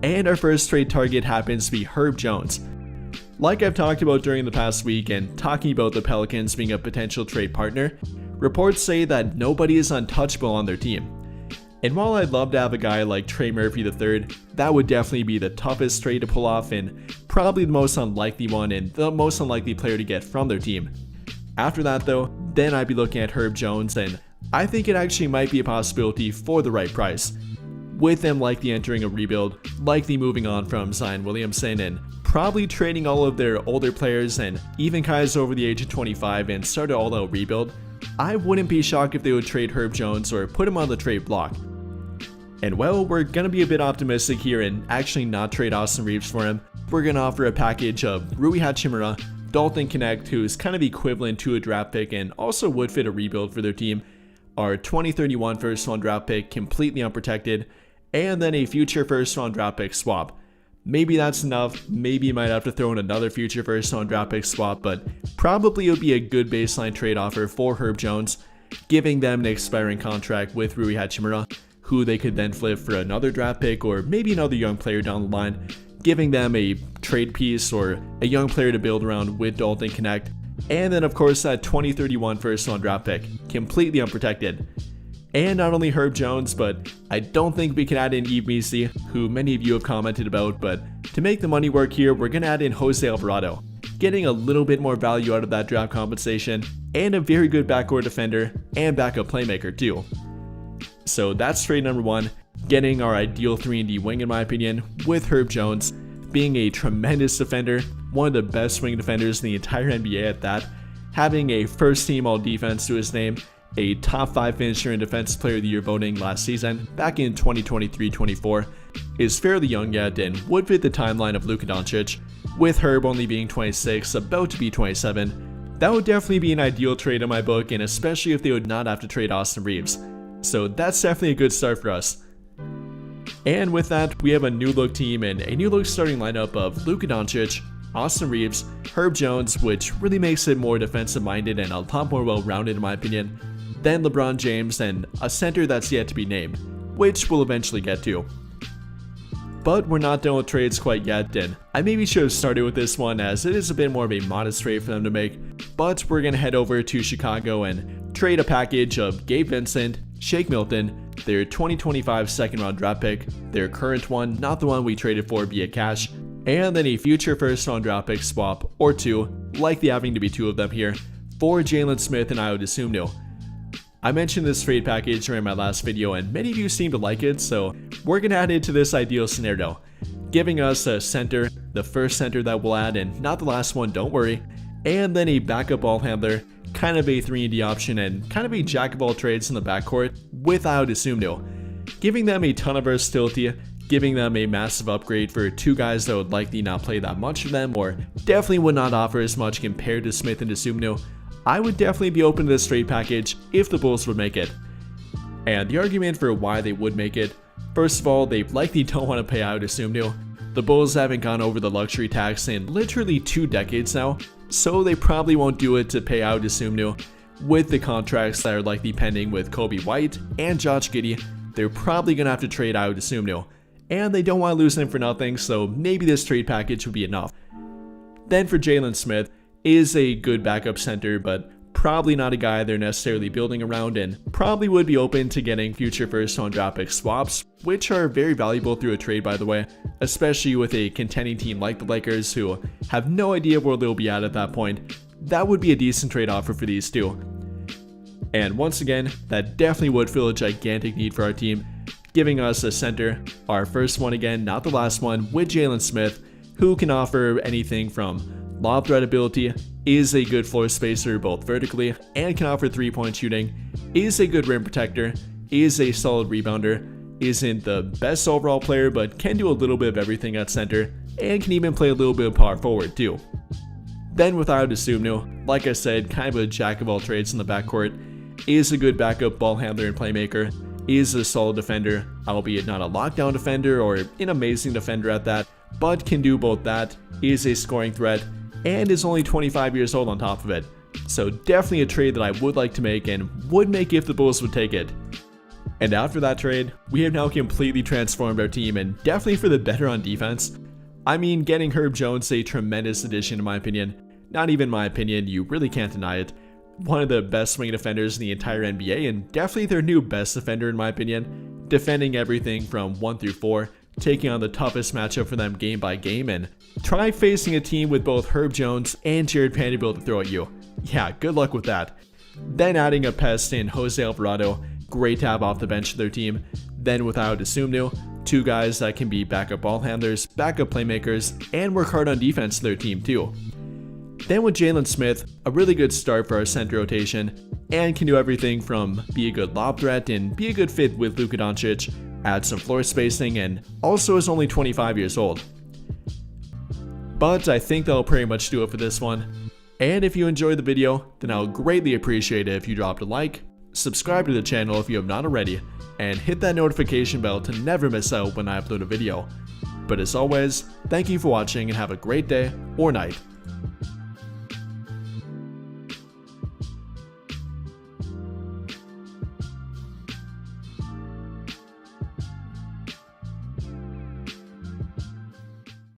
And our first trade target happens to be Herb Jones. Like I've talked about during the past week and talking about the Pelicans being a potential trade partner, reports say that nobody is untouchable on their team. And while I'd love to have a guy like Trey Murphy III, that would definitely be the toughest trade to pull off and probably the most unlikely one and the most unlikely player to get from their team. After that though, then I'd be looking at Herb Jones, and I think it actually might be a possibility for the right price. With them likely entering a rebuild, likely moving on from Zion Williamson and probably trading all of their older players and even guys over the age of 25 and start an all-out rebuild, I wouldn't be shocked if they would trade Herb Jones or put him on the trade block. And well, we're gonna be a bit optimistic here and actually not trade Austin Reeves for him. We're gonna offer a package of Rui Hachimura, Dalton Knecht, who's kind of equivalent to a draft pick and also would fit a rebuild for their team, our 2031 first round draft pick completely unprotected, and then a future first round draft pick swap. Maybe that's enough, maybe you might have to throw in another future first round draft pick swap, but probably it would be a good baseline trade offer for Herb Jones, giving them an expiring contract with Rui Hachimura, who they could then flip for another draft pick or maybe another young player down the line, giving them a trade piece or a young player to build around with Dalton Knecht, and then of course that 2031 first round draft pick, completely unprotected. And not only Herb Jones, but I don't think we can add in Yves Missi, who many of you have commented about, but to make the money work here, we're going to add in Jose Alvarado, getting a little bit more value out of that draft compensation, and a very good backcourt defender and backup playmaker too. So that's trade number one, getting our ideal 3-and-D wing in my opinion, with Herb Jones being a tremendous defender, one of the best wing defenders in the entire NBA at that, having a first team all defense to his name, a top 5 finisher in Defensive Player of the Year voting last season, back in 2023-24, is fairly young yet and would fit the timeline of Luka Doncic, with Herb only being 26, about to be 27. That would definitely be an ideal trade in my book, and especially if they would not have to trade Austin Reeves. So that's definitely a good start for us. And with that, we have a new look team and a new look starting lineup of Luka Doncic, Austin Reeves, Herb Jones, which really makes it more defensive minded and a lot more well rounded in my opinion, then LeBron James, and a center that's yet to be named, which we'll eventually get to. But we're not done with trades quite yet, and I maybe should have started with this one as it is a bit more of a modest trade for them to make, but we're going to head over to Chicago and trade a package of Gabe Vincent, Shake Milton, their 2025 second round draft pick, their current one, not the one we traded for via cash, and then a future first round draft pick swap, or two, likely having to be two of them here, for Jalen Smith and Dosunmu. I mentioned this trade package during my last video and many of you seem to like it, so we're going to add it to this ideal scenario, giving us a center, the first center that we'll add and not the last one, don't worry, and then a backup ball handler, kind of a 3-and-D option and kind of a jack of all trades in the backcourt with Dosunmu, giving them a ton of versatility, giving them a massive upgrade for two guys that would likely not play that much of them or definitely would not offer as much compared to Smith and Dosunmu. I would definitely be open to this trade package if the Bulls would make it. And the argument for why they would make it, first of all, they likely don't want to pay Dosunmu. The Bulls haven't gone over the luxury tax in literally 2 decades now, so they probably won't do it to pay Dosunmu. With the contracts that are likely pending with Kobe White and Josh Giddey, they're probably going to have to trade Dosunmu. And they don't want to lose him for nothing, so maybe this trade package would be enough. Then for Jalen Smith, is a good backup center, but probably not a guy they're necessarily building around, and probably would be open to getting future first round draft pick swaps, which are very valuable through a trade by the way, especially with a contending team like the Lakers who have no idea where they'll be at that point. That would be a decent trade offer for these two. And once again, that definitely would fill a gigantic need for our team, giving us a center, our first one again, not the last one, with Jalen Smith, who can offer anything from lob threat ability, is a good floor spacer both vertically and can offer 3-point shooting, is a good rim protector, is a solid rebounder, isn't the best overall player but can do a little bit of everything at center, and can even play a little bit of power forward too. Then with Dosunmu, like I said, kind of a jack of all trades in the backcourt, is a good backup ball handler and playmaker, is a solid defender, albeit not a lockdown defender or an amazing defender at that, but can do both that, is a scoring threat, and is only 25 years old on top of it. So definitely a trade that I would like to make and would make if the Bulls would take it. And after that trade, we have now completely transformed our team and definitely for the better on defense. I mean, getting Herb Jones a tremendous addition in my opinion. Not even my opinion, you really can't deny it. One of the best swing defenders in the entire NBA and definitely their new best defender in my opinion. Defending everything from 1 through 4, taking on the toughest matchup for them game by game, and try facing a team with both Herb Jones and Jared Vanderbilt to throw at you. Yeah, good luck with that. Then adding a pest in Jose Alvarado, great to have off the bench to their team. Then without Dosunmu, 2 guys that can be backup ball handlers, backup playmakers, and work hard on defense to their team too. Then with Jalen Smith, a really good start for our center rotation, and can do everything from be a good lob threat and be a good fit with Luka Doncic, add some floor spacing, and also is only 25 years old. But I think that'll pretty much do it for this one. And if you enjoyed the video, then I'll greatly appreciate it if you dropped a like, subscribe to the channel if you have not already, and hit that notification bell to never miss out when I upload a video. But as always, thank you for watching and have a great day or night.